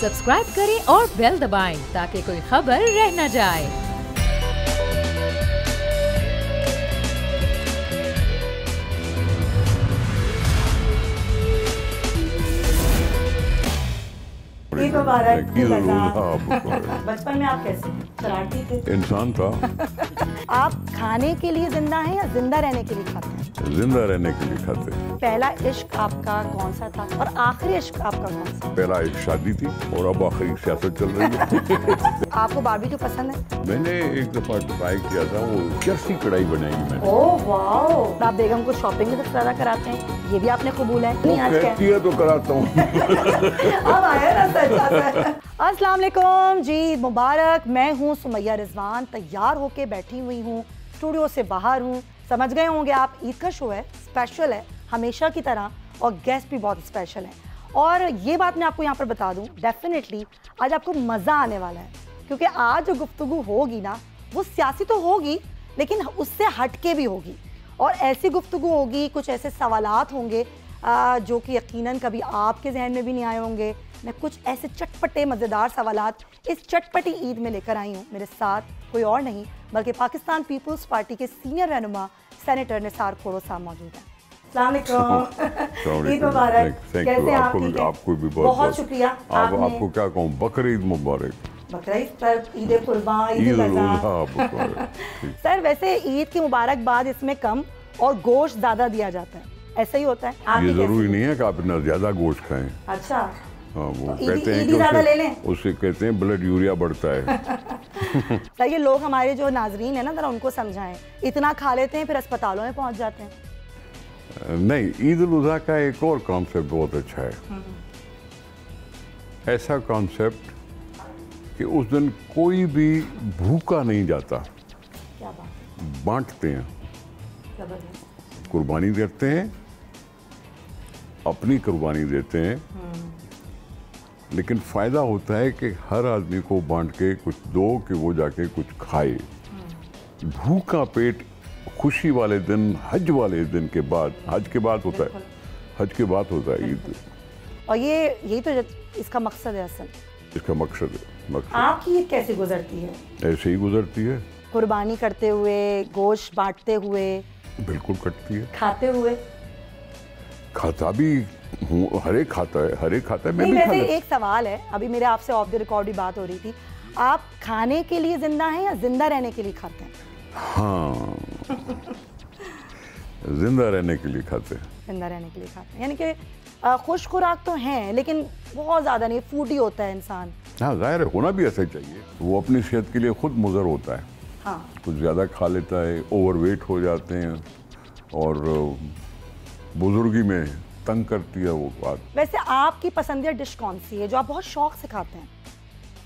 Subscribe करें और bell दबाएं ताकि कोई खबर रह न जाए। ईद मुबारक। बचपन में आप कैसे शरारती थे? इंसान था। आप खाने के लिए जिंदा हैं या जिंदा रहने के लिए खाते हैं? जिंदा रहने के लिए खाते। पहला इश्क आपका कौन सा था और आखिरी इश्क आपका कौन सा? पहला एक शादी थी और अब आखिरी सियासत चल रही है। आपको बारबेक्यू पसंद है? मैंने एक दफा ट्राई किया था, वो चरसी कढ़ाई बनाई मैंने। ओह वाह। आप बेगम को शॉपिंग भी तो ज्यादा कराते हैं, ये भी आपने कबूल है? नहीं आज कहती है तो कराता हूँ। अब आया ना सच। अस्सलाम वालेकुम जी, मुबारक। मैं हूँ सुमैया रिजवान, तैयार होके बैठी हुई हूँ, स्टूडियो से बाहर हूँ। समझ गए होंगे आप, ईद का शो है, स्पेशल है हमेशा की तरह, और गेस्ट भी बहुत स्पेशल हैं। और ये बात मैं आपको यहाँ पर बता दूँ, डेफिनेटली आज आपको मज़ा आने वाला है, क्योंकि आज जो गुफ्तगू होगी ना, वो सियासी तो होगी लेकिन उससे हटके भी होगी। और ऐसी गुफ्तगू होगी, कुछ ऐसे सवालात होंगे जो कि यकीनन कभी आपके जहन में भी नहीं आए होंगे। मैं कुछ ऐसे चटपटे मज़ेदार सवालात इस चटपटी ईद में लेकर आई हूँ। मेरे साथ कोई और नहीं बल्कि पाकिस्तान पीपल्स पार्टी के सीनियर रहनुमा सेनेटर निसार खोड़ो साहब मौजूद हैं। अस्सलाम वालेकुम, ईद मुबारक। कैसे हैं आप? ठीक है, आपको भी बहुत शुक्रिया। आपको क्या कहूँ, बकरीद मुबारक। बकरीद सर, ईद कुर्बान, ईद अज़हा। सर वैसे ईद की मुबारकबाद इसमें कम और गोश्त ज़्यादा दिया जाता है, ऐसा ही होता है? ये जरूरी नहीं है कि आप इतना ज्यादा गोश्त खाएं। अच्छा। हाँ, वो तो कहते हैं कि उससे कहते हैं ब्लड यूरिया बढ़ता है। सर ये लोग हमारे जो नाजरीन है ना, जरा उनको समझाएं, इतना खा लेते हैं फिर अस्पतालों में पहुंच जाते हैं। नहीं, ईद उल अज़हा का एक और कॉन्सेप्ट बहुत अच्छा है। ऐसा कॉन्सेप्ट कि उस दिन कोई भी भूखा नहीं जाता। क्या बात, बांटते हैं, जबरदस्त। कुर्बानी करते हैं, अपनी कुर्बानी देते हैं, लेकिन फ़ायदा होता है कि हर आदमी को बांट के कुछ दो कि वो जाके कुछ खाए। भूखा पेट खुशी वाले दिन, हज वाले दिन के बाद, हज के बाद होता है, हज के बाद होता है ईद। और यही तो इसका मकसद है असल। इसका मकसद आपकी ईद कैसे गुजरती है? ऐसे ही गुजरती है, कुर्बानी करते हुए, गोश्त बांटते हुए, बिल्कुल कटती है। खाते हुए? खाता भी हूँ, हर एक खाता है, मैं भी वैसे खाता। एक सवाल है, अभी मेरे आपसे ऑफ द रिकॉर्ड ही बात हो रही थी, आप खाने के लिए जिंदा हैं या जिंदा रहने के लिए खाते हैं? हाँ, जिंदा रहने के लिए खाते हैं। जिंदा रहने के लिए खाते हैं, यानी कि खुश खुराक तो हैं लेकिन बहुत ज़्यादा नहीं, फूडी होता है इंसान। हाँ, जाहिर है, होना भी ऐसा ही चाहिए। वो अपनी सेहत के लिए खुद मुज़र होता है। हाँ, कुछ ज़्यादा खा लेता है, ओवरवेट हो जाते हैं और बुजुर्गी में तंग करती है वो बात। वैसे आपकी पसंदीदा डिश कौन सी है जो आप बहुत शौक से खाते हैं,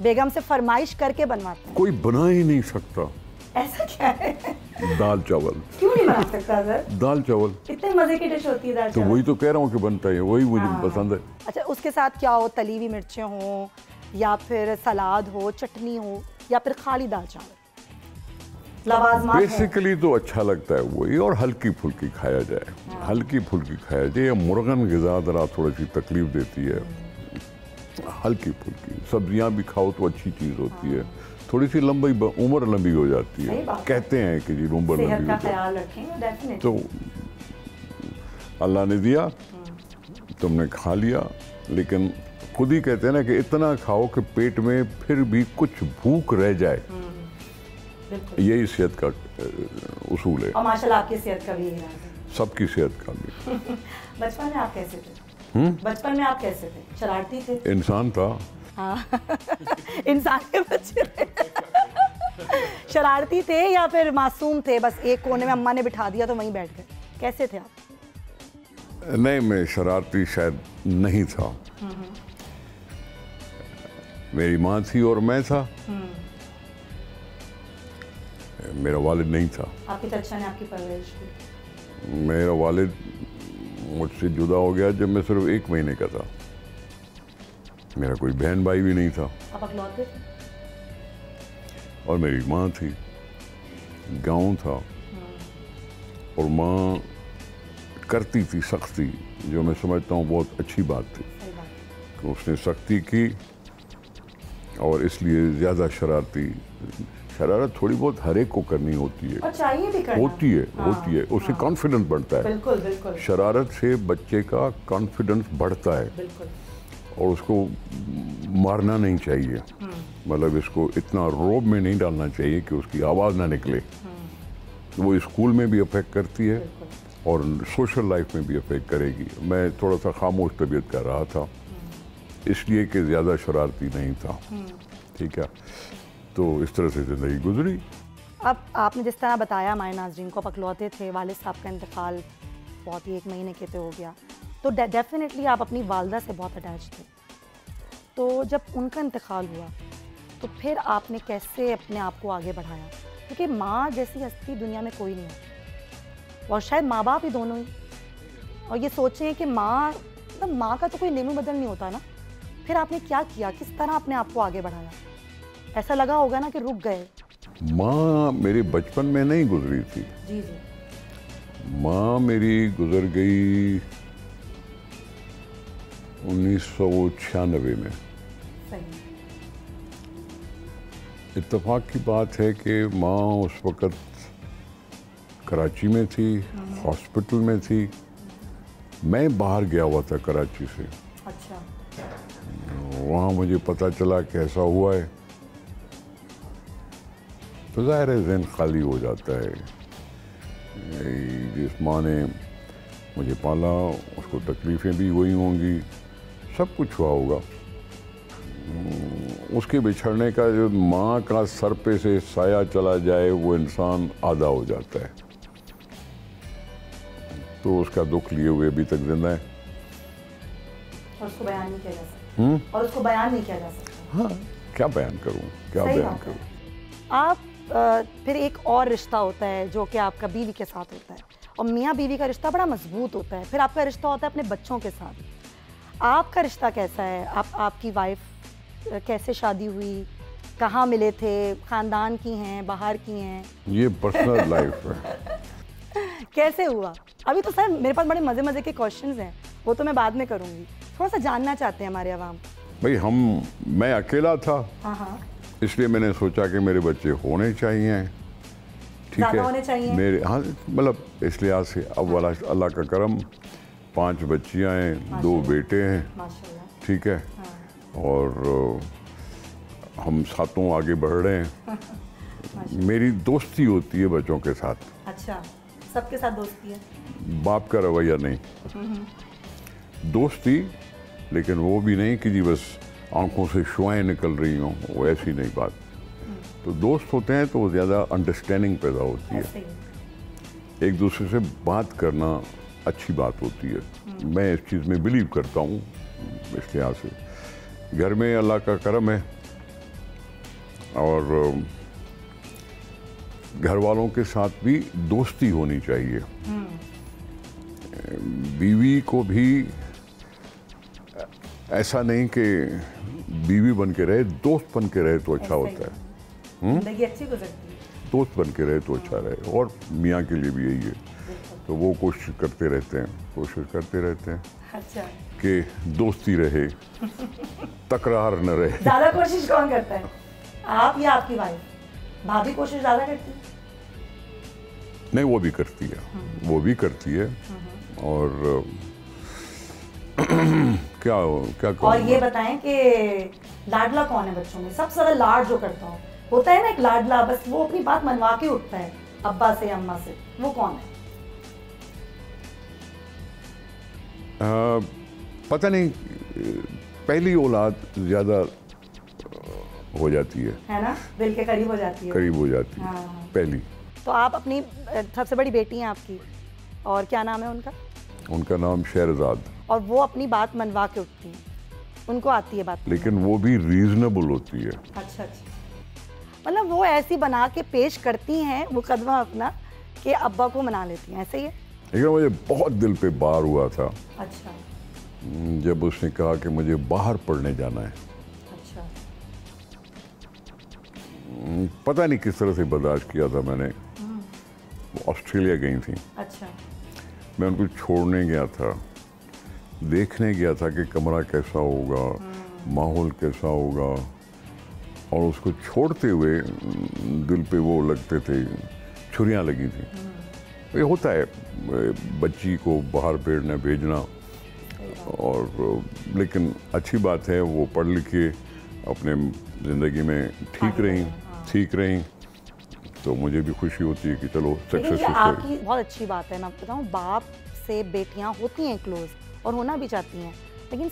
बेगम से फरमाइश करके बनवाते हैं? कोई बना ही नहीं सकता। ऐसा क्या है? दाल चावल। क्यों नहीं बना सकता सर? दाल चावल इतने मजे की डिश होती है दाल तो चावल। वही तो कह रहा हूँ कि बनता है, वही मुझे पसंद है। अच्छा, उसके साथ क्या हो? तली हुई मिर्चें हो या फिर सलाद हो, चटनी हो, या फिर खाली दाल चावल? लवाजमात बेसिकली तो अच्छा लगता है वही, और हल्की फुल्की खाया जाए। हल्की फुल्की खाया जाए। मुर्गन ग़िज़ा ज़रा थोड़ी सी तकलीफ देती है। हल्की फुल्की सब्जियां भी खाओ तो अच्छी चीज़ होती है। थोड़ी सी उम्र लंबी हो जाती है, कहते हैं कि जी उम्र लंबी हो जाती है। तो अल्लाह ने दिया, तुमने खा लिया, लेकिन खुद ही कहते हैं ना कि इतना खाओ कि पेट में फिर भी कुछ भूख रह जाए। यही सेहत का उसूल है। और माशाल्लाह आपकी सेहत का भी यही राज है। सबकी सेहत का भी। बचपन में आप कैसे थे? बचपन में आप कैसे थे? शरारती थे? इंसान था। हाँ। इंसान के बच्चे थे। शरारती थे या फिर मासूम थे, बस एक कोने में अम्मा ने बिठा दिया तो वहीं बैठ गए? कैसे थे आप? नहीं, मैं शरारती शायद नहीं था। मेरी माँ थी और मैं था। मेरा वालिद नहीं था। आपके चाचा ने आपकी परवरिश की? मेरा वालिद मुझसे जुदा हो गया जब मैं सिर्फ 1 महीने का था। मेरा कोई बहन भाई भी नहीं था। आप अकेलौते थे? और मेरी माँ थी, गांव था, और माँ करती थी सख्ती, जो मैं समझता हूँ बहुत अच्छी बात थी। कि उसने सख्ती की और इसलिए ज़्यादा शरारत थोड़ी बहुत हर एक को करनी होती है, और चाहिए भी करना। होती है, उससे कॉन्फिडेंस बढ़ता है। बिल्कुल बिल्कुल। शरारत से बच्चे का कॉन्फिडेंस बढ़ता है, बिल्कुल। और उसको मारना नहीं चाहिए, मतलब इसको इतना रोब में नहीं डालना चाहिए कि उसकी आवाज़ ना निकले। वो स्कूल में भी अफेक्ट करती है और सोशल लाइफ में भी अफेक्ट करेगी। मैं थोड़ा सा खामोश तबीयत का रहा था, इसलिए कि ज़्यादा शरारती नहीं था, ठीक है। तो इस तरह से ज़िंदगी गुजरी। अब आपने जिस तरह बताया हमारे नाज़रीन को, आप अकलौते थे, वालिद साहब का इंतकाल बहुत ही 1 महीने के थे हो गया, तो डेफिनेटली आप अपनी वालदा से बहुत अटैच थे। तो जब उनका इंतकाल हुआ तो फिर आपने कैसे अपने आप को आगे बढ़ाया? क्योंकि माँ जैसी हस्ती दुनिया में कोई नहीं है, और शायद माँ बाप ही दोनों ही। और ये सोचें कि माँ, मतलब माँ का तो कोई नेमो बदल नहीं होता ना। फिर आपने क्या किया, किस तरह अपने आप को आगे बढ़ाया? ऐसा लगा होगा ना कि रुक गए। माँ मेरे बचपन में नहीं गुजरी थी। जी जी। माँ मेरी गुजर गई 1996 में। सही। इत्तेफाक की बात है कि माँ उस वक़्त कराची में थी, हॉस्पिटल में थी। मैं बाहर गया हुआ था कराची से। अच्छा। वहाँ मुझे पता चला कि ऐसा हुआ है, तो ज़ाहिर है ज़हन खाली हो जाता है। जिस माँ ने मुझे पाला उसको तकलीफ़ें भी हुई होंगी, सब कुछ हुआ होगा। उसके बिछड़ने का, जो माँ का सर पे से साया चला जाए, वो इंसान आधा हो जाता है। तो उसका दुख लिए हुए अभी तक जिंदा है, और उसको बयान नहीं किया जा सकता। और उसको बयान नहीं किया जा सकता। हाँ, क्या बयान करूँ, क्या बयान करूँ। आप फिर एक और रिश्ता होता है जो कि आपका बीवी के साथ होता है, और मियाँ बीवी का रिश्ता बड़ा मजबूत होता है। फिर आपका रिश्ता होता है अपने बच्चों के साथ। आपका रिश्ता कैसा है? आपकी वाइफ कैसे शादी हुई, कहाँ मिले थे, ख़ानदान की हैं, बाहर की हैं? ये पर्सनल लाइफ है। कैसे हुआ? अभी तो सर मेरे पास बड़े मज़े के क्वेश्चंस हैं, वो तो मैं बाद में करूँगी। थोड़ा सा जानना चाहते हैं हमारे अवाम। भाई मैं अकेला था, हाँ, इसलिए मैंने सोचा कि मेरे बच्चे होने चाहिए, ठीक है, होने चाहिए मेरे। हाँ, मतलब इस लिहाज से अब वाला अल्लाह का करम, 5 बच्चियाँ हैं, 2 बेटे हैं, माशाल्लाह, ठीक है। और हम सातों आगे बढ़ रहे हैं। मेरी दोस्ती होती है बच्चों के साथ। अच्छा, सबके साथ दोस्ती है? बाप का रवैया नहीं, दोस्ती, लेकिन वो भी नहीं कि जी बस आंखों से शुआएं निकल रही हों, वो ऐसी नहीं बात। तो दोस्त होते हैं तो ज़्यादा अंडरस्टैंडिंग पैदा होती है, एक दूसरे से बात करना अच्छी बात होती है। मैं इस चीज़ में बिलीव करता हूँ। इस लिहाज से घर में अल्लाह का करम है, और घर वालों के साथ भी दोस्ती होनी चाहिए। बीवी को भी ऐसा नहीं कि बीवी बन के रहे, दोस्त बन के रहे तो अच्छा होता है। जिंदगी अच्छी गुजरती है, दोस्त बन के रहे तो अच्छा रहे। और मियाँ के लिए भी यही है, तो वो कोशिश करते रहते हैं अच्छा, कि दोस्ती रहे, तकरार न रहे। ज़्यादा कोशिश कौन करता है, आप या आपकी वाइफ? भाभी कोशिश ज़्यादा करती है? नहीं, वो भी करती है, वो भी करती है। और क्या कहूँ। और ये बताएं कि लाडला कौन है बच्चों में? सबसे ज़्यादा लाड जो करता हो, होता है ना एक लाडला, बस वो अपनी बात मनवा के उठता है अब्बा से अम्मा से, वो कौन है? पता नहीं, पहली औलाद ज़्यादा हो जाती है ना, दिल के करीब हो जाती है, हाँ। पहली। तो आप अपनी सबसे बड़ी बेटी हैं आपकी, और क्या नाम है उनका? उनका नाम शहरजाद। और वो अपनी बात मनवा के उठती हैं, उनको आती है बात, लेकिन वो भी रीजनेबल होती है। अच्छा, मतलब वो ऐसी बना के पेश करती हैं मुकदमा अपना कि अब्बा को मना लेती हैं, ऐसे ही है? लेकिन मुझे बहुत दिल पे बार हुआ था, अच्छा, जब उसने कहा कि मुझे बाहर पढ़ने जाना है। अच्छा, पता नहीं किस तरह से बर्दाश्त किया था मैंने। वो ऑस्ट्रेलिया गई थी। अच्छा, मैं उनको छोड़ने गया था, देखने गया था कि कमरा कैसा होगा, माहौल कैसा होगा, और उसको छोड़ते हुए दिल पे वो लगते थे, छुरियाँ लगी थी। ये होता है बच्ची को बाहर पेड़ने भेजना, और लेकिन अच्छी बात है वो पढ़ लिख के अपने ज़िंदगी में ठीक रहीं, तो मुझे भी खुशी होती है कि चलो सक्सेसफुल। आपकी बहुत अच्छी बात है। मैं बताऊँ, बाप से बेटियां होती हैं क्लोज और होना भी चाहती हैं, लेकिन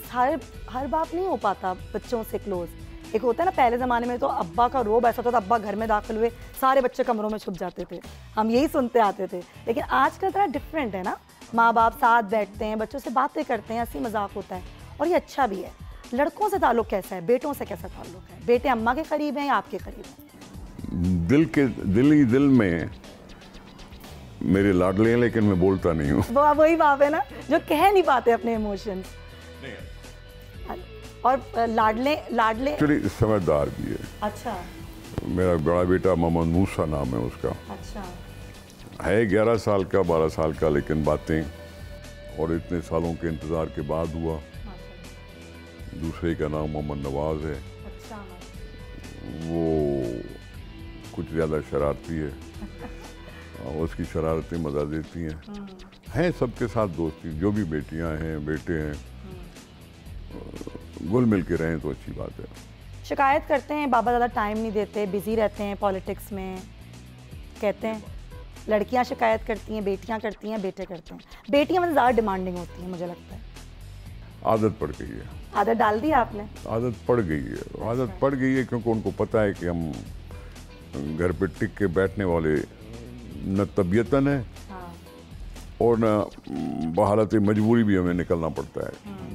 हर बाप नहीं हो पाता बच्चों से क्लोज। एक होता है ना, पहले ज़माने में तो अब्बा का रोब ऐसा होता था, अब्बा घर में दाखिल हुए सारे बच्चे कमरों में छुप जाते थे, हम यही सुनते आते थे। लेकिन आजकल थोड़ा डिफरेंट है ना, माँ बाप साथ बैठते हैं, बच्चों से बातें करते हैं, हंसी मजाक होता है, और ये अच्छा भी है। लड़कों से ताल्लुक़ कैसा है, बेटों से कैसा ताल्लुक़ है? बेटे अम्मा के करीब हैं या आपके करीब हैं? दिल में मेरे लाडले हैं, लेकिन मैं बोलता नहीं हूँ। वो वही बाप है ना जो कह नहीं पाते अपने इमोशंस। और लाडले समझदार भी है। अच्छा। मेरा बड़ा बेटा मोहम्मद मूसा नाम है उसका। अच्छा। है 11 साल का, 12 साल का, लेकिन बातें और इतने सालों के इंतज़ार के बाद हुआ। दूसरे का नाम मोहम्मद नवाज है। अच्छा। वो कुछ ज़्यादा शरारती है और उसकी शरारतें मज़ा देती हैं सबके साथ दोस्ती, जो भी बेटियां हैं बेटे हैं, घुल मिल के रहें तो अच्छी बात है। शिकायत करते हैं बाबा ज़्यादा टाइम नहीं देते, बिजी रहते हैं पॉलिटिक्स में, कहते हैं लड़कियां शिकायत करती हैं, बेटियां करती हैं, बेटे करते हैं। बेटियां मतलब ज़्यादा डिमांडिंग होती हैं, मुझे लगता है। आदत पड़ गई है। आदत डाल दी आपने? आदत पड़ गई है, आदत पड़ गई है, क्योंकि उनको पता है कि हम घर पे टिक के बैठने वाले न तबीयतन है और न बहालत मजबूरी भी हमें निकलना पड़ता है,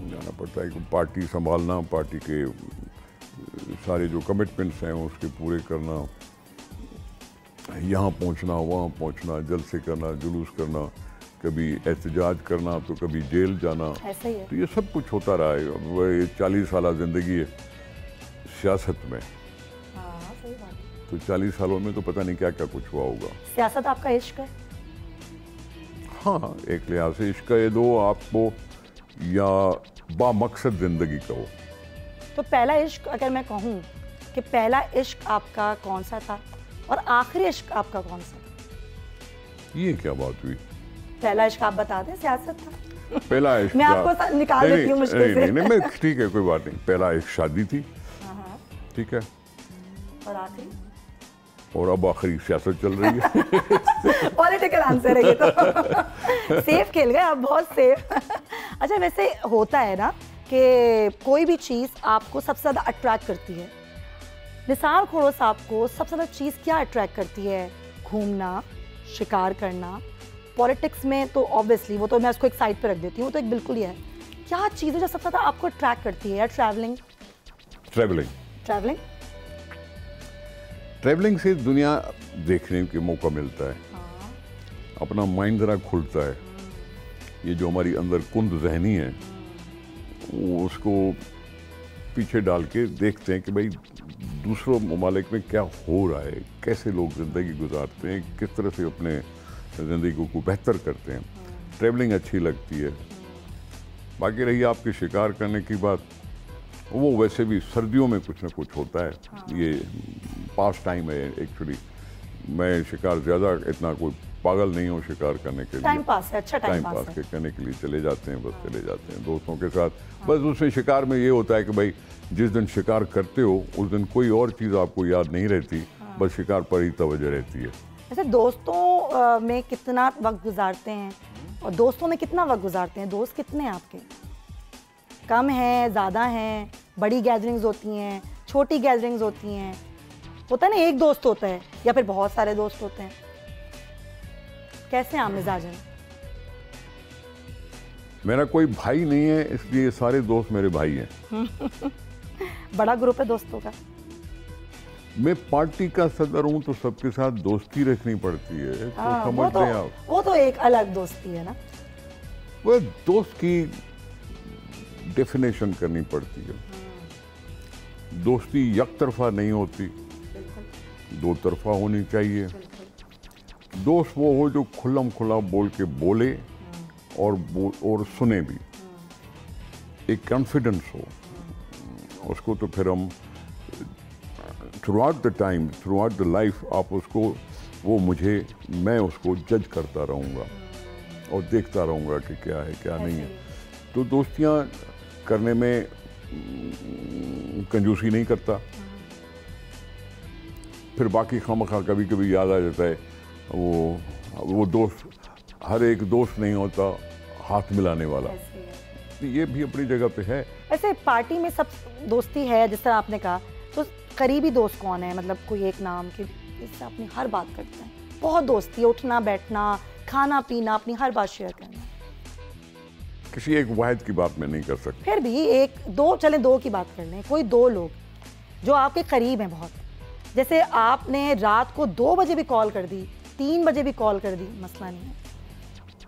जाना पड़ता है कि पार्टी संभालना, पार्टी के सारे जो कमिटमेंट्स हैं उसके पूरे करना, यहाँ पहुँचना वहाँ पहुँचना, जलसे करना, जुलूस करना, कभी एहतजाज करना तो कभी जेल जाना। ऐसा ही है। तो ये सब कुछ होता रहा है। वह 40 साल ज़िंदगी है सियासत में। हाँ, सही बात है। तो 40 सालों में तो पता नहीं क्या क्या कुछ हुआ होगा। सियासत आपका इश्क है? हाँ, एक लिहाज से इश्क है दो आपको, या बामकसद ज़िंदगी कहो। तो पहला इश्क अगर मैं कहूँ कि पहला इश्क आपका कौन सा था और आखिरी इश्क आपका कौन सा था? ये क्या बात हुई? पहला इश्क आप बता दें। सियासत था पहला इश्क मैं आपको निकाल देती हूँ मुश्किल से। नहीं, मैं ठीक है, कोई बात नहीं। पहला इश्क शादी थी, ठीक है, और आखिरी? और अब आखिरी सियासत चल रही है। पॉलिटिकल आंसर है ये तो। सेफ खेल गए आप, बहुत सेफ। अच्छा, वैसे होता है ना कि कोई भी चीज़ आपको सबसे ज़्यादा अट्रैक्ट करती है। निसार खोड़ो साहब को सबसे ज़्यादा चीज़ क्या अट्रैक्ट करती है? घूमना, शिकार करना। पॉलिटिक्स में तो ऑब्वियसली वो तो मैं उसको एक साइड पे रख देती हूँ, वो तो एक बिल्कुल ही है। क्या चीज़ है जो सबसे ज़्यादा आपको अट्रैक्ट करती है? या ट्रैवलिंग? ट्रैवलिंग से दुनिया देखने के मौका मिलता है। अपना माइंड ज़रा खुलता है। ये जो हमारी अंदर कुंद ज़हनी है वो उसको पीछे डाल के देखते हैं कि भाई दूसरों ममालिक में क्या हो रहा है, कैसे लोग ज़िंदगी गुजारते हैं, किस तरह से अपने ज़िंदगी को बेहतर करते हैं। ट्रैवलिंग अच्छी लगती है। बाकी रही आपकी शिकार करने की बात, वो वैसे भी सर्दियों में कुछ ना कुछ होता है। ये पास टाइम है एक्चुअली। मैं शिकार ज़्यादा इतना कोई पागल नहीं हूँ शिकार करने के लिए। टाइम पास है, अच्छा टाइम पास के करने के लिए चले जाते हैं, बस चले जाते हैं दोस्तों के साथ। बस उसमें शिकार में ये होता है कि भाई जिस दिन शिकार करते हो उस दिन कोई और चीज़ आपको याद नहीं रहती, बस शिकार पर ही तवज्जो रहती है। वैसे दोस्तों में कितना वक्त गुजारते हैं और दोस्तों में कितना वक्त गुजारते हैं? दोस्त कितने हैं आपके? कम हैं, ज़्यादा हैं? बड़ी गैदरिंग्स होती हैं, छोटी गैदरिंग्स होती हैं? होता है ना, एक दोस्त होता है या फिर बहुत सारे दोस्त होते हैं? कैसे आप मिजाजन? मेरा कोई भाई नहीं है, इसलिए सारे दोस्त मेरे भाई हैं। बड़ा ग्रुप है दोस्तों का? मैं पार्टी का सदर हूँ तो सबके साथ दोस्ती रखनी पड़ती है। तो समझते हैं आप, वो तो एक अलग दोस्ती है ना। वो दोस्त की डेफिनेशन करनी पड़ती है। दोस्ती एक तरफा नहीं होती, दो तरफा होनी चाहिए। दोस्त वो हो जो खुल्लम खुला बोल के बोले और सुने भी, एक कॉन्फिडेंस हो उसको। तो फिर हम through out the time, through out the life आप उसको, वो मुझे, मैं उसको जज करता रहूँगा और देखता रहूँगा कि क्या है क्या नहीं है। तो दोस्तियाँ करने में कंजूसी नहीं करता। फिर बाकी खामखा कभी कभी याद आ जाता है, वो दोस्त, हर एक दोस्त नहीं होता हाथ मिलाने वाला, ये भी अपनी जगह पे है। ऐसे पार्टी में सब दोस्ती है जिस तरह आपने कहा, तो करीबी दोस्त कौन है, मतलब कोई एक नाम कि जिससे अपनी हर बात करते हैं? बहुत दोस्ती है, उठना बैठना, खाना पीना, अपनी हर बात शेयर करना। किसी एक वाहिद की बात मैं नहीं कर सकता। फिर भी एक दो, चले दो की बात कर लें, कोई दो लोग जो आपके करीब हैं बहुत, जैसे आपने रात को 2 बजे भी कॉल कर दी, 3 बजे भी कॉल कर दी, मसला नहीं है।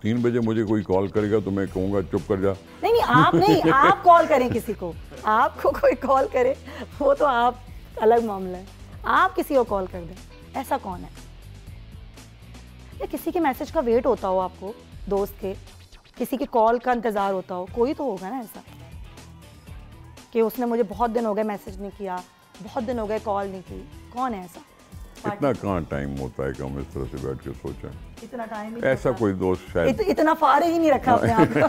3 बजे मुझे कोई कॉल करेगा तो मैं कहूँगा चुप कर जा। नहीं नहीं, आप नहीं, आप कॉल करें किसी को, आपको कोई कॉल करे वो तो आप अलग मामला है, आप किसी को कॉल कर दें, ऐसा कौन है? या किसी के मैसेज का वेट होता हो आपको, दोस्त के, किसी के कॉल का इंतज़ार होता हो, कोई तो होगा ना ऐसा कि उसने मुझे बहुत दिन हो गए मैसेज नहीं किया, बहुत दिन हो गए कॉल नहीं की, कौन है ऐसा? इतना कहाँ टाइम होता है कि हम इस तरह से बैठ के सोचें? इतना टाइम ऐसा कोई दोस्त शायद इतना फारे ही नहीं रखा अपने आप को।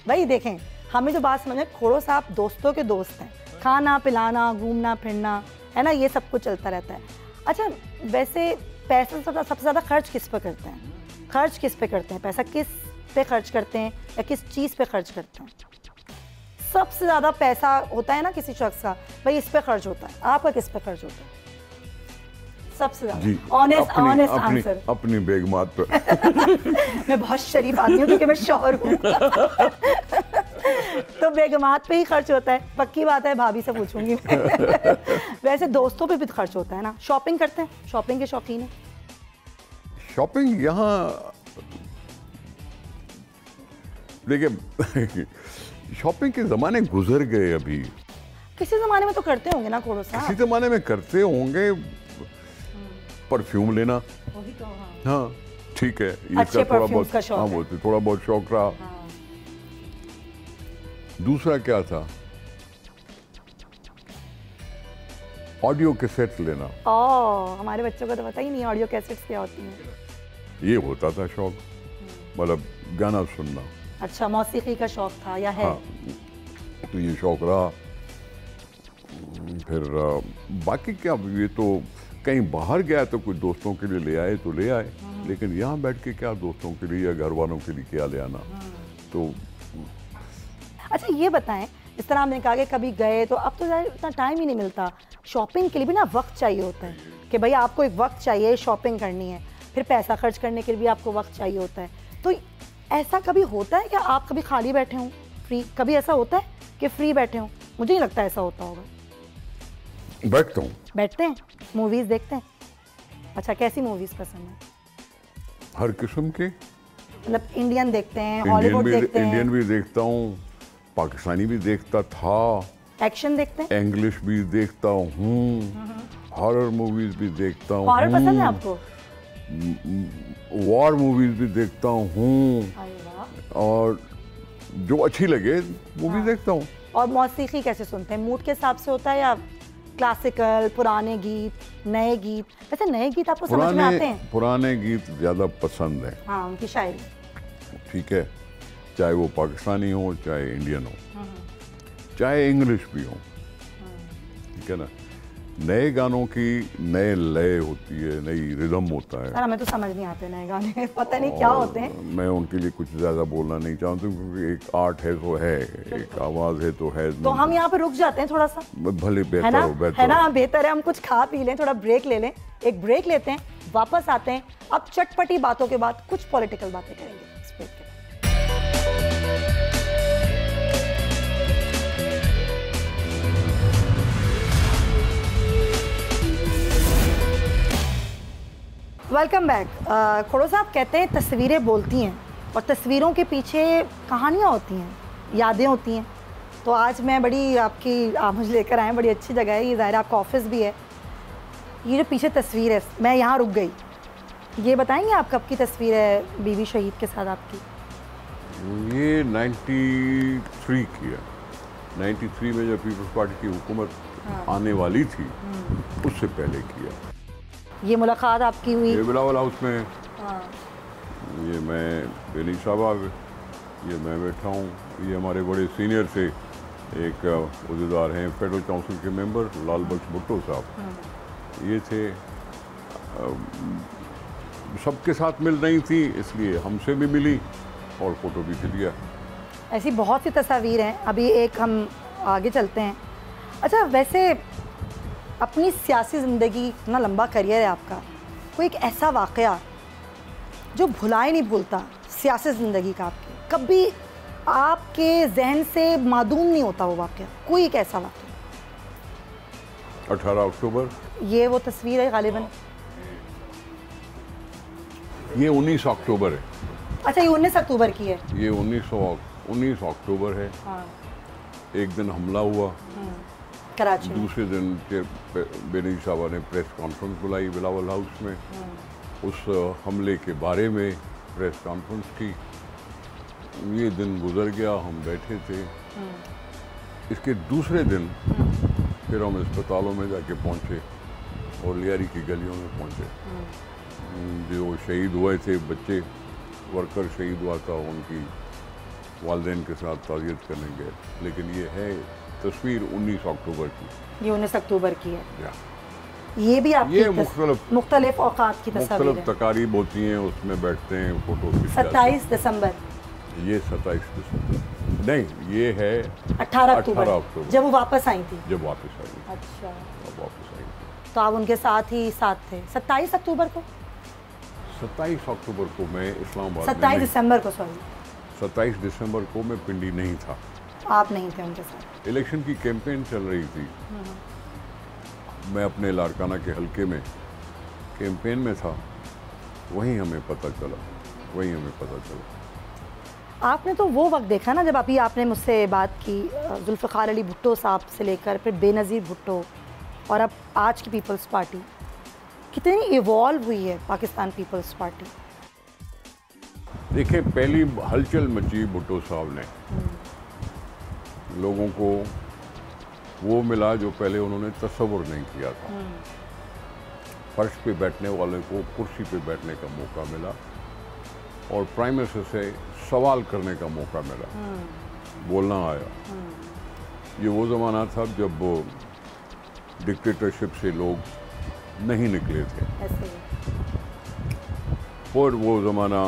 भाई देखें, हमें जो बात समझ में, खोड़ो साहब दोस्तों के दोस्त हैं, खाना पिलाना, घूमना फिरना, है ना, ये सब कुछ चलता रहता है। अच्छा, वैसे पैसा सबसे ज़्यादा खर्च किस पे करते हैं? खर्च किस पे करते हैं? पैसा किस पे खर्च करते हैं या किस चीज़ पे खर्च करते हैं? सबसे ज़्यादा पैसा होता है ना किसी शख्स का, भाई इस पे खर्च होता है, आपका किस पे खर्च होता है सबसे ज्यादा? Honest answer. अपनी बेगमात पे। मैं बहुत शरीफ आदमी हूँ क्योंकि मैं शौहर हूँ। तो बेगमात पे ही खर्च होता है, पक्की बात है, भाभी से पूछूंगी। वैसे दोस्तों पे भी खर्च होता है ना? शॉपिंग करते हैं, शॉपिंग के शौकीन है? शॉपिंग यहाँ देखिए, शॉपिंग के ज़माने गुजर गए अभी। किसी ज़माने में तो करते होंगे ना खोड़ो साहब? किसी ज़माने में करते होंगे। परफ्यूम लेना, वही तो, हाँ ठीक है, अच्छे थोड़ा बहुत, का शौक हाँ है। वो थोड़ा बहुत शौक रहा। हाँ। दूसरा क्या था? ऑडियो कैसेट्स लेना। हमारे बच्चों को तो पता ही नहीं ऑडियो कैसेट्स क्या होती हैं। ये होता था शौक, मतलब गाना सुनना। अच्छा, मौसीकी का शौक था या है? हाँ, तो ये शौक रहा। फिर बाकी क्या, ये तो कहीं बाहर गया तो कुछ दोस्तों के लिए ले आए तो ले आए, लेकिन यहाँ बैठ के क्या दोस्तों के लिए या घर वालों के लिए क्या ले आना। तो अच्छा ये बताएं, इस तरह आपने कहा कि कभी गए तो अब तो इतना टाइम ही नहीं मिलता, शॉपिंग के लिए भी ना वक्त चाहिए होता है कि भाई आपको एक वक्त चाहिए, शॉपिंग करनी है, फिर पैसा खर्च करने के लिए भी आपको वक्त चाहिए होता है। तो ऐसा कभी होता है कि आप कभी खाली बैठे हों, फ्री, कभी ऐसा होता है कि फ्री बैठे हों? मुझे नहीं लगता ऐसा होता होगा। बैठता हूँ। बैठते हैं, मूवीज़ देखते हैं? अच्छा, कैसी मूवीज़ पसंद है? हर किस्म के, मतलब इंडियन देखते हैं, हॉलीवुड देखते हैं? इंडियन भी देखता हूँ, पाकिस्तानी भी देखता था, एक्शन देखते हैं, इंग्लिश भी देखता हूँ, हॉरर मूवीज भी देखता हूँ। हॉरर पसंद है आपको? वॉर मूवीज भी देखता हूँ, और जो अच्छी लगे मूवी देखता हूँ। और मौसीकी कैसे सुनते हैं? मूड के हिसाब से होता है या क्लासिकल, पुराने गीत, नए गीत? वैसे नए गीत आपको समझ में आते हैं? पुराने गीत ज़्यादा पसंद है। हाँ, उनकी शायरी। ठीक है, चाहे वो पाकिस्तानी हो, चाहे इंडियन हो, चाहे इंग्लिश भी हो, ठीक है ना। नए गानों की नए लय होती है, नई रिदम होता है। हमें तो समझ नहीं आते नए गाने, पता नहीं क्या होते हैं। मैं उनके लिए कुछ ज़्यादा बोलना नहीं चाहता क्योंकि एक आर्ट है तो है, एक आवाज़ है तो है। तो हम यहाँ पे रुक जाते हैं थोड़ा सा, भले बेहतर हो, बेहतर है ना, बेहतर है। हम कुछ खा पी लें, थोड़ा ब्रेक ले लें, एक ब्रेक लेते हैं, वापस आते हैं। अब चटपटी बातों के बाद कुछ पॉलिटिकल बातें करेंगे इस ब्रेक के बाद। Welcome back. खोड़ो साहब कहते हैं तस्वीरें बोलती हैं और तस्वीरों के पीछे कहानियाँ होती हैं, यादें होती हैं। तो आज मैं बड़ी आप मुझे लेकर आए, बड़ी अच्छी जगह है ये, ज़ाहिर आपका ऑफिस भी है। ये जो पीछे तस्वीर है, मैं यहाँ रुक गई, ये बताएंगे आप कब की तस्वीर है बीवी शहीद के साथ आपकी? ये 93 की है। 93 में जब पीपल्स पार्टी की हुकूमत आने वाली थी उससे पहले किया। ये मुलाकात आपकी हुई? ये बिलावल हाउस में। ये मैं बेनी साहब, ये मैं बैठा हूँ। ये हमारे बड़े सीनियर से एक उहदेदार हैं फेडरल काउंसिल के मेंबर लाल बख्श भुट्टो साहब। ये थे, सबके साथ मिल रही थी इसलिए हमसे भी मिली और फ़ोटो भी खिंच गया। ऐसी बहुत सी तस्वीर हैं। अभी एक हम आगे चलते हैं। अच्छा, वैसे अपनी सियासी ज़िंदगी, इतना लंबा करियर है आपका, कोई एक ऐसा वाक़या जो भुलाए नहीं भूलता सियासी ज़िंदगी का, आपके कभी आपके जहन से मादूम नहीं होता वो वाक़या, कोई एक ऐसा वाक़या? 18 अक्टूबर। ये वो तस्वीर है गालिबन? ये 19 अक्टूबर है। अच्छा, ये 19 अक्टूबर की है। ये 19 अक्टूबर है। हाँ। एक दिन हमला हुआ, कराची। दूसरे दिन बेनी साहबा ने प्रेस कॉन्फ्रेंस बुलाई बिलावल हाउस में। उस हमले के बारे में प्रेस कॉन्फ्रेंस की। ये दिन गुजर गया, हम बैठे थे। इसके दूसरे दिन फिर हम अस्पतालों में जाके पहुंचे और लियारी की गलियों में पहुंचे। जो शहीद हुए थे बच्चे, वर्कर शहीद हुआ था, उनकी वालिदैन के साथ ताज़ियत करने गए। लेकिन ये है तस्वीर 19 अक्टूबर की। ये 19 अक्टूबर की है। या। ये भी आपकी ये मुख्तलिफ औकात की तस्वीर है। तकारीब होती हैं, उसमें बैठते हैं, फोटो। 27 दिसंबर। ये 27 दिसंबर नहीं, ये है 18 अक्टूबर जब वो वापस आई थी। जब वापस आई। अच्छा, वापस आई थी। तो आप उनके साथ ही साथ थे। 27 अक्टूबर को? 27 अक्टूबर को मैं इस्लामाबाद। 27 दिसंबर को, सॉरी 27 दिसंबर को मैं पिंडी नहीं था। आप नहीं थे उनके साथ? इलेक्शन की कैंपेन चल रही थी। मैं अपने लाड़काना के हलके में कैंपेन में था। वहीं हमें पता चला। आपने तो वो वक्त देखा ना जब अभी आपने मुझसे बात की, जुल्फ़िकार अली भुट्टो साहब से लेकर फिर बेनज़ीर भुट्टो और अब आज की पीपल्स पार्टी, कितनी इवॉल्व हुई है पाकिस्तान पीपल्स पार्टी। देखिए, पहली हलचल मची भुट्टो साहब ने। लोगों को वो मिला जो पहले उन्होंने तस्वुर नहीं किया था। फर्श पे बैठने वाले को कुर्सी पे बैठने का मौका मिला और प्राइम मिनिस्टर से सवाल करने का मौका मिला, बोलना आया। ये वो ज़माना था जब वो डिक्टेटरशिप से लोग नहीं निकले थे। और वो ज़माना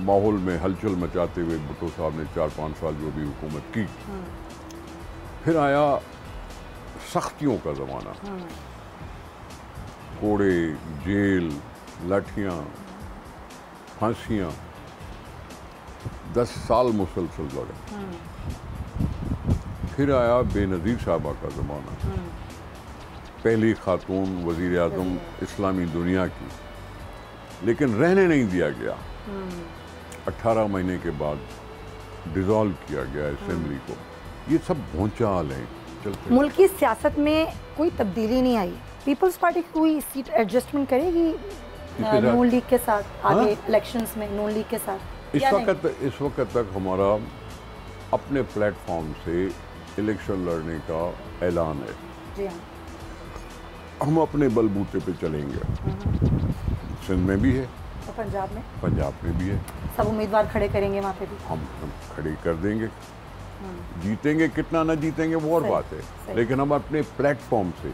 माहौल में हलचल मचाते हुए भुट्टो साहब ने 4-5 साल जो भी हुकूमत की। फिर आया सख्तियों का ज़माना, कोड़े, जेल, लाठियाँ, फांसियाँ, 10 साल मुसलसल लड़े। फिर आया बेनज़ीर साहबा का ज़माना, पहली खातून वज़ीर आज़म इस्लामी दुनिया की, लेकिन रहने नहीं दिया गया। 18 महीने के बाद डिज़ोल्व किया गया असेंबली को। ये सब भूचाल हैं चलते। मुल्क की सियासत में कोई तब्दीली नहीं आई। पीपल्स पार्टी कोई सीट एडजस्टमेंट करेगी नून लीग के साथ आगे इलेक्शंस में? नून लीग के साथ इस वक्त तक हमारा अपने प्लेटफॉर्म से इलेक्शन लड़ने का ऐलान है। जी हाँ। हम अपने बलबूते पे चलेंगे। सिंध में भी है और पंजाब में भी है। सब उम्मीदवार खड़े करेंगे वहाँ पे भी? हम खड़े कर देंगे। जीतेंगे कितना ना जीतेंगे वो और बात है, लेकिन हम अपने प्लेटफॉर्म से,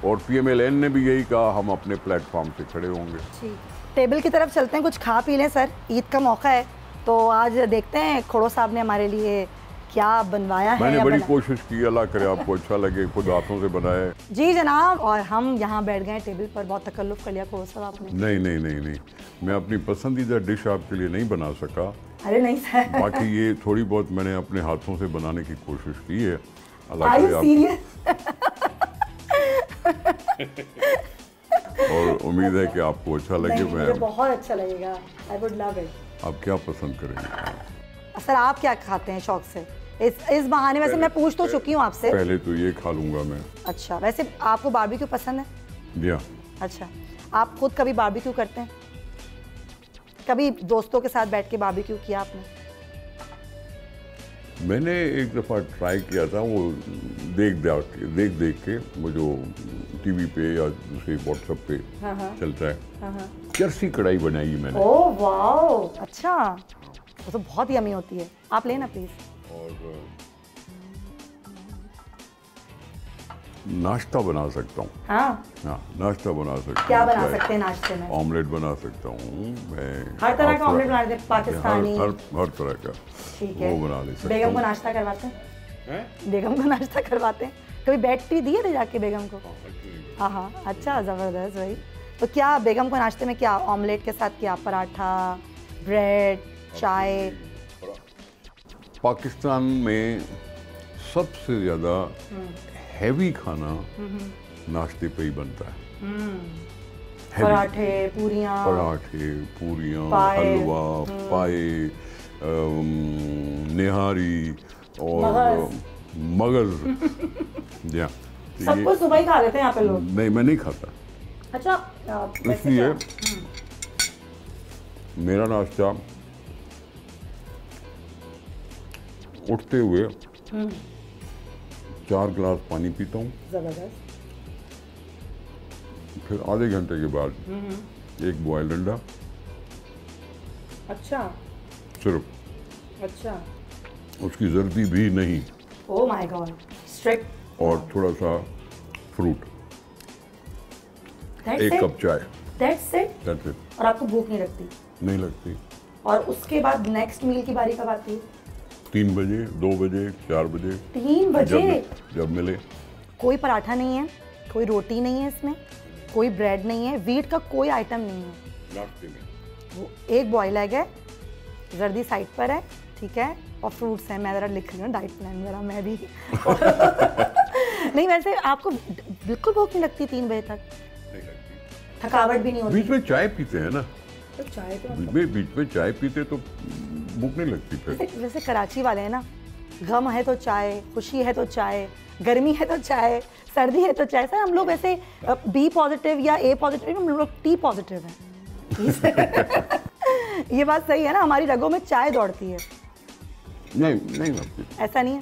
और PMLN ने भी यही कहा, हम अपने प्लेटफॉर्म से खड़े होंगे। ठीक, टेबल की तरफ चलते हैं, कुछ खा पी लें सर। ईद का मौका है तो आज देखते हैं खोड़ो साहब ने हमारे लिए क्या बनवाया है। मैंने बड़ी कोशिश की, अल्लाह करे आपको अच्छा लगे, खुद हाथों से बनाए। जी जनाब, और हम यहाँ बैठ गए टेबल पर। बहुत तकल्लुफ़ कर लिया खोड़ो साहब आपने। नहीं, मैं अपनी पसंदीदा डिश आपके लिए नहीं बना सका। अरे नहीं सर, बाकी ये थोड़ी बहुत मैंने अपने हाथों से बनाने की कोशिश की है। अल्लाह करे और उम्मीद है कि आपको अच्छा लगे। मुझे बहुत अच्छा लगेगा। I would love it. आप क्या पसंद करेंगे? सर आप क्या खाते हैं शौक से? इस बहाने वैसे मैं पूछ तो चुकी हूँ आपसे। पहले तो ये खा लूँगा मैं। अच्छा, वैसे आपको बारबेक्यू पसंद है? जी हाँ। अच्छा, आप खुद कभी बारबेक्यू करते हैं? कभी दोस्तों के साथ बैठ के बारबेक्यू किया आपने? मैंने एक दफ़ा ट्राई किया था, वो देख के वो जो टीवी पे या दूसरे व्हाट्सएप पे चलता है, चरसी कढ़ाई बनाई मैंने। ओह वाओ, अच्छा, वो तो बहुत यमी होती है। आप लेना प्लीज। और नाश्ता बना सकता हूँ। हाँ, नाश्ता बना सकता हूँ। क्या बना सकते हैं नाश्ते में? ऑमलेट बना सकता हूँ मैं। हर तरह का ऑमलेट बना लेते हैं, पाकिस्तानी? हर तरह का। ठीक है, वो बना ले सकता हूँ। बेगम को नाश्ता करवाते हैं? बेगम को नाश्ता करवाते हैं? कभी बेड टी दिए थे जाके बेगम को? हाँ, अच्छा, ज़बरदस्त भाई। तो क्या बेगम को नाश्ते में क्या, ऑमलेट के साथ क्या, पराठा, ब्रेड, चाय? पाकिस्तान में सबसे ज़्यादा हैवी खाना नाश्ते पे ही बनता है। पराठे, पूरियाँ, हलवा, पाए, निहारी और मगज। सब कुछ सुबह ही खा लेते हैं यहाँ पे लोग? नहीं, मैं नहीं खाता। अच्छा, इसलिए मेरा नाश्ता उठते हुए 4 गिलास पानी पीता हूँ। जबरदस्त। फिर आधे घंटे के बाद एक बॉइल्ड अंडा। अच्छा, सिर्फ। अच्छा, उसकी जर्दी भी नहीं। Oh my God, strict. और थोड़ा सा फ्रूट। एक कप चाय। That's it? और आपको भूख नहीं लगती? नहीं लगती। और उसके बाद नेक्स्ट मील की बारी कब आती है? 3 बजे, 2 बजे, 4 बजे। 3 बजे? जब मिले। कोई पराठा नहीं है, कोई रोटी नहीं है इसमें, कोई ब्रेड नहीं है, व्हीट का कोई आइटम नहीं है नाश्ते में। वो एक बॉयल एग है, जर्दी साइड पर है, ठीक है, और फ्रूट्स हैं। मैं ज़रा लिख रही हूँ डाइट प्लान ज़रा, मैं भी नहीं, वैसे आपको बिल्कुल भूख नहीं लगती 3 बजे तक? नहीं लगती। थकावट भी नहीं होती? बीच में चाय पीते हैं ना, तो चाय तो बीच में चाय पीते तो भूख नहीं लगती फिर। वैसे कराची वाले हैं ना, गम है तो चाय, खुशी है तो चाय, गर्मी है तो चाय, सर्दी है तो चाय। सर हम लोग वैसे बी पॉजिटिव या ए पॉजिटिव, हम लोग टी पॉजिटिव हैं। ये बात सही है ना, हमारी रगों में चाय दौड़ती है। नहीं लगती। ऐसा नहीं है?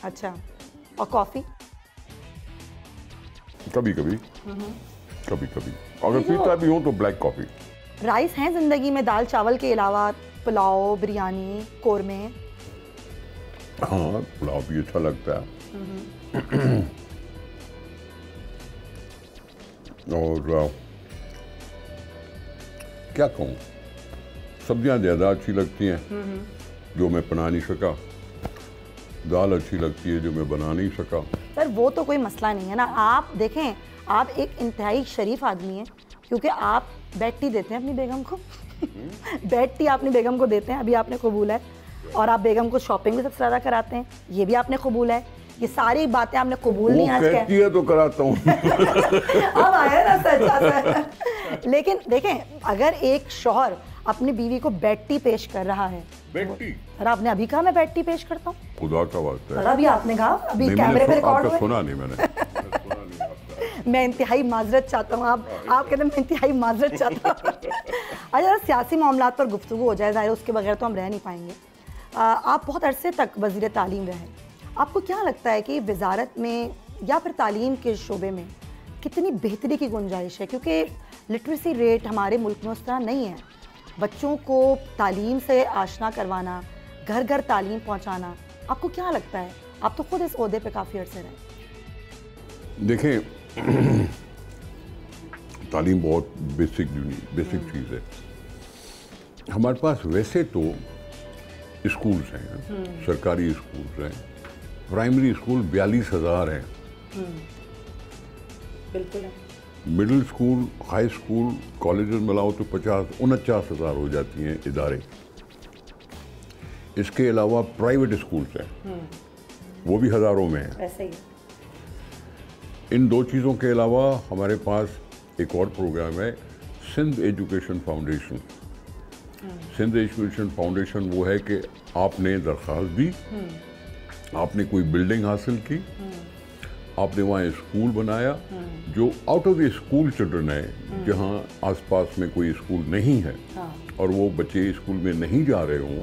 अच्छा, और कॉफी? कभी कभी अगर पीता भी हूँ तो ब्लैक कॉफी। राइस है जिंदगी में दाल चावल के अलावा? पुलाव, बिरयानी, कोरमे? हाँ, पुलाव भी अच्छा लगता है। और क्या कहूँ, सब्जियां ज़्यादा अच्छी लगती हैं जो मैं बना नहीं सका। दाल अच्छी लगती है जो मैं बना नहीं सका। सर वो तो कोई मसला नहीं है ना। आप देखें, आप एक इंतहाई शरीफ आदमी हैं, क्योंकि आप बेड टी देते हैं अपनी बेगम को। बेड टी अपनी बेगम को देते हैं, अभी आपने कबूला है। और आप बेगम को शॉपिंग भी सबसे ज़्यादा कराते हैं, ये भी आपने कबूला है। ये सारी बातें आपने कबूल नहीं आज कहती है तो कराता हूँ। अब आया ना सच। लेकिन देखें, अगर एक शौहर अपनी बीवी को बेड टी पेश कर रहा है, बेड टी? सर आपने अभी कहा मैं बेड टी पेश करता हूँ। खुदा का वास्ता है। अभी आपने कहा, अभी कैमरे पे रिकॉर्ड हुआ। सुना नहीं मैंने। मैं इंतहाई माजरत चाहता हूँ। आप कहते हैं मैं इंतहाई माजरत चाहता हूँ। अच्छा, सियासी मामलात पर गुफ्तगू हो जाए, ज़ाहिर उसके बगैर तो हम रह नहीं पाएंगे। आप बहुत अरसे तक वज़ीर तालीम रहे, आपको क्या लगता है कि वजारत में या फिर तालीम के शोबे में कितनी बेहतरी की गुंजाइश है? क्योंकि लिटरेसी रेट हमारे मुल्क में उस तरह नहीं है। बच्चों को तालीम से आशना करवाना, घर घर तालीम पहुँचाना, आपको क्या लगता है? आप तो खुद इस ओहदे पे काफ़ी अरसे रहे। देखें, तालीम बहुत बेसिक चीज़ है। हमारे पास वैसे तो स्कूल्स हैं, सरकारी स्कूल्स हैं, प्राइमरी स्कूल 42,000 हैं। बिल्कुल है। Middle school, high school, colleges मिलाओ तो 49,000 हो जाती हैं इदारे। इसके अलावा प्राइवेट स्कूल्स हैं, वो भी हज़ारों में हैं। ऐसे ही। इन दो चीज़ों के अलावा हमारे पास एक और प्रोग्राम है, Sindh education foundation. Sindh education foundation वो है कि आपने दरख्वास्त दी, आपने कोई बिल्डिंग हासिल की, आपने वहाँ स्कूल बनाया, जो out of the school children है, जहाँ आसपास में कोई स्कूल नहीं है और वो बच्चे स्कूल में नहीं जा रहे हों,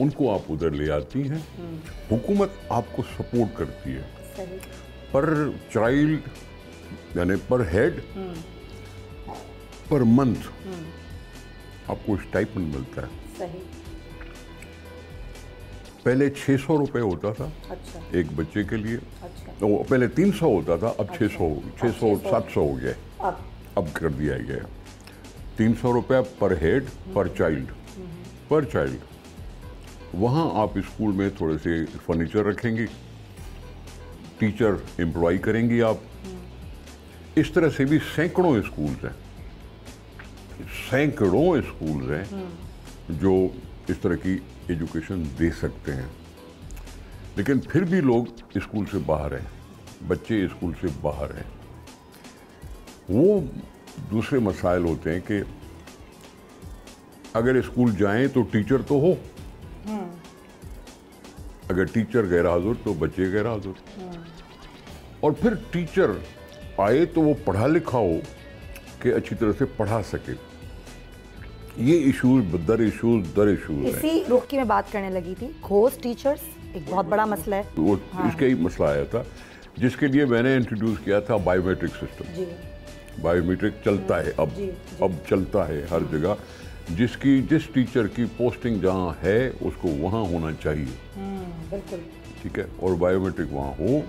उनको आप उधर ले आती हैं। हुकूमत आपको सपोर्ट करती है। सही। पर चाइल्ड यानी पर हेड पर मंथ आपको स्टाइपेंड मिलता है। सही। पहले 600 रुपए होता था। अच्छा। एक बच्चे के लिए। अच्छा। तो पहले 300 होता था, अब 600 700 हो गया। अब कर दिया गया 300 रुपया पर हेड पर चाइल्ड। वहाँ आप स्कूल में थोड़े से फर्नीचर रखेंगे, टीचर एम्प्लॉय करेंगी आप। इस तरह से भी सैकड़ों स्कूल्स हैं जो इस तरह की एजुकेशन दे सकते हैं। लेकिन फिर भी लोग स्कूल से बाहर हैं, बच्चे स्कूल से बाहर हैं। वो दूसरे मसाइल होते हैं कि अगर स्कूल जाएं तो टीचर तो हो, अगर टीचर गैर हाजुर तो बच्चे गैर हाजुर, और फिर टीचर आए तो वो पढ़ा लिखा हो कि अच्छी तरह से पढ़ा सके। ये इश्यूज दर इश्यूज है। इसी रुख की मैं बात करने लगी थी। घोस्ट टीचर्स एक बहुत बड़ा मसला है। वो इसका ही मसला आया था, जिसके लिए मैंने इंट्रोड्यूस किया था बायोमेट्रिक सिस्टम। बायोमेट्रिक चलता है अब चलता है हर जगह। जिस टीचर की पोस्टिंग जहाँ है उसको वहाँ होना चाहिए। बिल्कुल ठीक है, और बायोमेट्रिक वहाँ हो,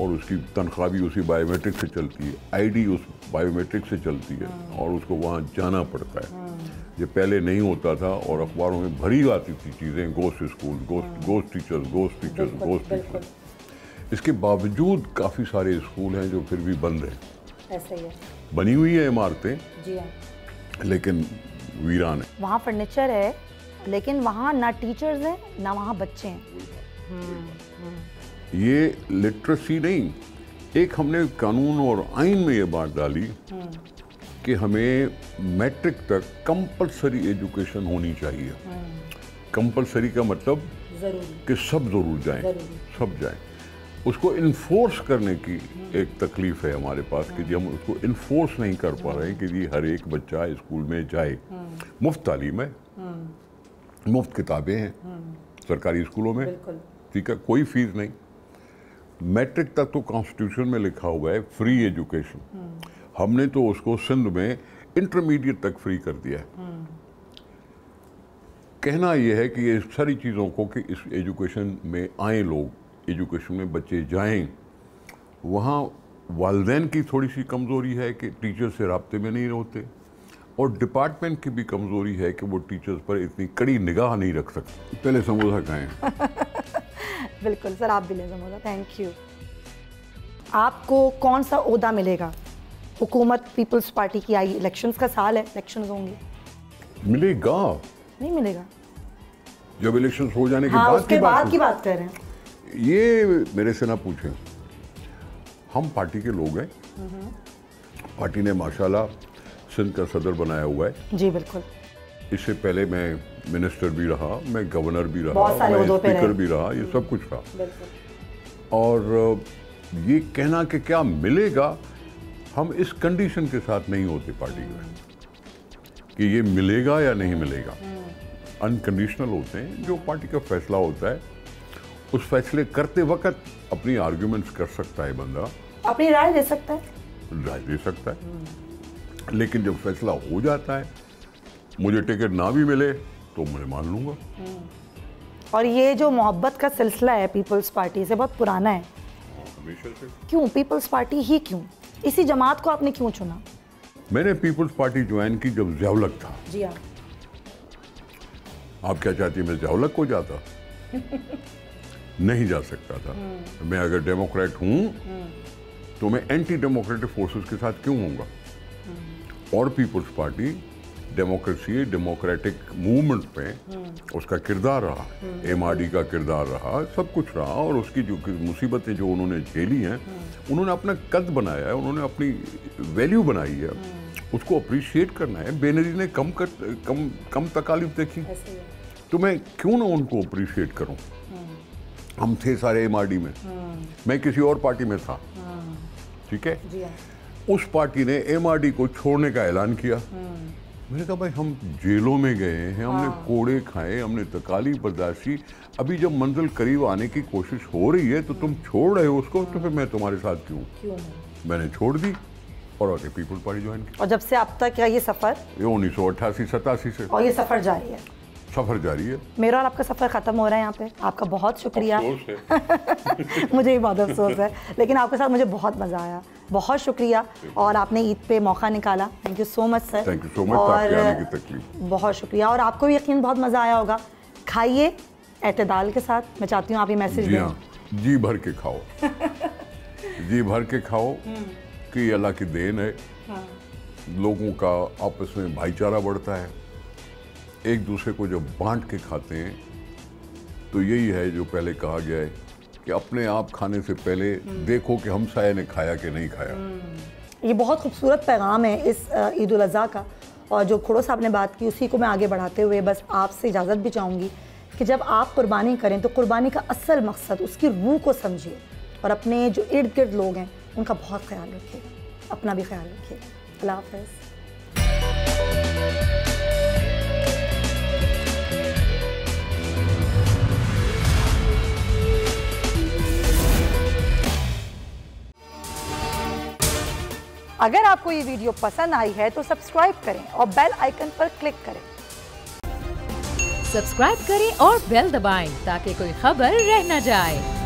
और उसकी तनख्वाह भी उसी बायोमेट्रिक से चलती है, आईडी उस बायोमेट्रिक से चलती है, और उसको वहाँ जाना पड़ता है। ये पहले नहीं होता था और अखबारों में भरी आती थी चीज़ें, गोस्ट स्कूल, गोस्ट टीचर्स। इसके बावजूद काफ़ी सारे स्कूल हैं जो फिर भी बंद हैं। ऐसा ही है। बनी हुई है इमारतें, जी हाँ, लेकिन वीरान है। वहाँ फर्नीचर है लेकिन वहाँ ना टीचर्स हैं ना वहाँ बच्चे हैं। ये लिटरेसी नहीं, एक हमने कानून और आइन में ये बात डाली कि हमें मैट्रिक तक कंपलसरी एजुकेशन होनी चाहिए। कंपलसरी का मतलब कि सब जरूर जाएं, सब जाएं। उसको इन्फोर्स करने की एक तकलीफ है हमारे पास कि जी हम उसको इन्फोर्स नहीं कर पा रहे हैं कि जी हर एक बच्चा स्कूल में जाए। मुफ्त तालीम है, मुफ्त किताबें हैं सरकारी स्कूलों में, ठीक है, कोई फीस नहीं। मैट्रिक तक तो कॉन्स्टिट्यूशन में लिखा हुआ है फ्री एजुकेशन। हमने तो उसको सिंध में इंटरमीडिएट तक फ्री कर दिया है। कहना यह है कि ये सारी चीज़ों को कि इस एजुकेशन में आए लोग, एजुकेशन में बच्चे जाएं। वहाँ वालिदैन की थोड़ी सी कमज़ोरी है कि टीचर से राब्ते में नहीं होते, और डिपार्टमेंट की भी कमज़ोरी है कि वो टीचर्स पर इतनी कड़ी निगाह नहीं रख सकते। पहले समोसा खाएं। बिल्कुल सर, आप भी ले समोसा, थैंक यू। आपको कौन सा ओहदा मिलेगा? हुकूमत पीपल्स पार्टी की आई, इलेक्शंस का साल है, इलेक्शंस होंगे। मिलेगा? नहीं मिलेगा। जब इलेक्शंस हो जाने के हाँ, बाद उसके बाद की बात कर रहे हैं। ये मेरे से ना पूछें, हम पार्टी के लोग हैं। पार्टी ने माशाल्लाह सिंध का सदर बनाया हुआ है। जी बिल्कुल। इससे पहले मैं मिनिस्टर भी रहा, मैं गवर्नर भी रहा, मैं स्पीकर भी रहा, ये सब कुछ रहा। और ये कहना कि क्या मिलेगा, हम इस कंडीशन के साथ नहीं होते पार्टी में कि ये मिलेगा या नहीं मिलेगा। अनकंडीशनल होते हैं। जो पार्टी का फैसला होता है उस फैसले करते वक्त अपनी आर्ग्यूमेंट्स कर सकता है बंदा, अपनी राय दे सकता है, राय दे सकता है। लेकिन जब फैसला हो जाता है, मुझे टिकट ना भी मिले तो मैं मान लूंगा। और ये जो मोहब्बत का सिलसिला है पीपल्स पार्टी से बहुत पुराना है। हमेशा से। क्यों पीपल्स पार्टी ही क्यों? इसी जमात को आपने क्यों चुना? मैंने पीपल्स पार्टी ज्वाइन की जब ज़ियाउलक था। जी हाँ। आप क्या चाहती, मैं ज़ियाउलक को जाता? नहीं जा सकता था। मैं अगर डेमोक्रेट हूँ तो मैं एंटी डेमोक्रेटिक फोर्सेस के साथ क्यों होऊंगा? और Peoples Party democracy, democratic movement में उसका किरदार रहा, MRD का किरदार रहा, सब कुछ रहा। और उसकी जो मुसीबतें जो उन्होंने झेली हैं, उन्होंने अपना कद बनाया है, उन्होंने अपनी वैल्यू बनाई है, उसको अप्रिशिएट करना है। बेनजीर ने कम तकालीफ देखी, तो मैं क्यों ना उनको अप्रिशिएट करूं? हम थे सारे MRD में, मैं किसी और पार्टी में था, ठीक है। उस पार्टी ने MRD को छोड़ने का ऐलान किया, मैंने कहा भाई हम जेलों में गए हैं, हमने कोड़े खाए, हमने तकालीफ बर्दाश्त की, अभी जब मंजिल करीब आने की कोशिश हो रही है तो तुम छोड़ रहे हो उसको, तो फिर मैं तुम्हारे साथ क्यों? मैंने छोड़ दी और आगे पीपल पार्टी ज्वाइन की। और जब से अब तक ये सफर? ये 1988-87 से। और ये सफर जारी है? सफर जारी है। मेरा और आपका सफर खत्म हो रहा है यहाँ पे। आपका बहुत शुक्रिया। मुझे भी बहुत अफसोस है, लेकिन आपके साथ मुझे बहुत मजा आया, बहुत शुक्रिया। और आपने ईद पे मौका निकाला, thank you so much sir. Thank you so much. आपके आने की तकलीफ, बहुत शुक्रिया। और आपको भी यकीन बहुत मजा आया होगा। खाइए एतदाल के साथ, मैं चाहती हूँ आप ये मैसेज दें। जी भर के खाओ, जी भर के खाओ कि अल्लाह की देन है। लोगों का आपस में भाईचारा बढ़ता है, एक दूसरे को जब बांट के खाते हैं तो यही है जो पहले कहा गया है कि अपने आप खाने से पहले देखो कि हमसाये ने खाया कि नहीं खाया। ये बहुत खूबसूरत पैगाम है इस ईद उल अज़हा का। और जो खोड़ो साहब ने बात की उसी को मैं आगे बढ़ाते हुए बस आपसे इजाज़त भी चाहूँगी कि जब आप कुर्बानी करें तो कुर्बानी का असल मकसद, उसकी रूह को समझिए और अपने जो इर्द गिर्द लोग हैं उनका बहुत ख्याल रखिएगा, अपना भी ख्याल रखिएगा। अल्लाह हाफ़िज़। अगर आपको ये वीडियो पसंद आई है तो सब्सक्राइब करें और बेल आइकन पर क्लिक करें। सब्सक्राइब करें और बेल दबाएं ताकि कोई खबर रह न जाए।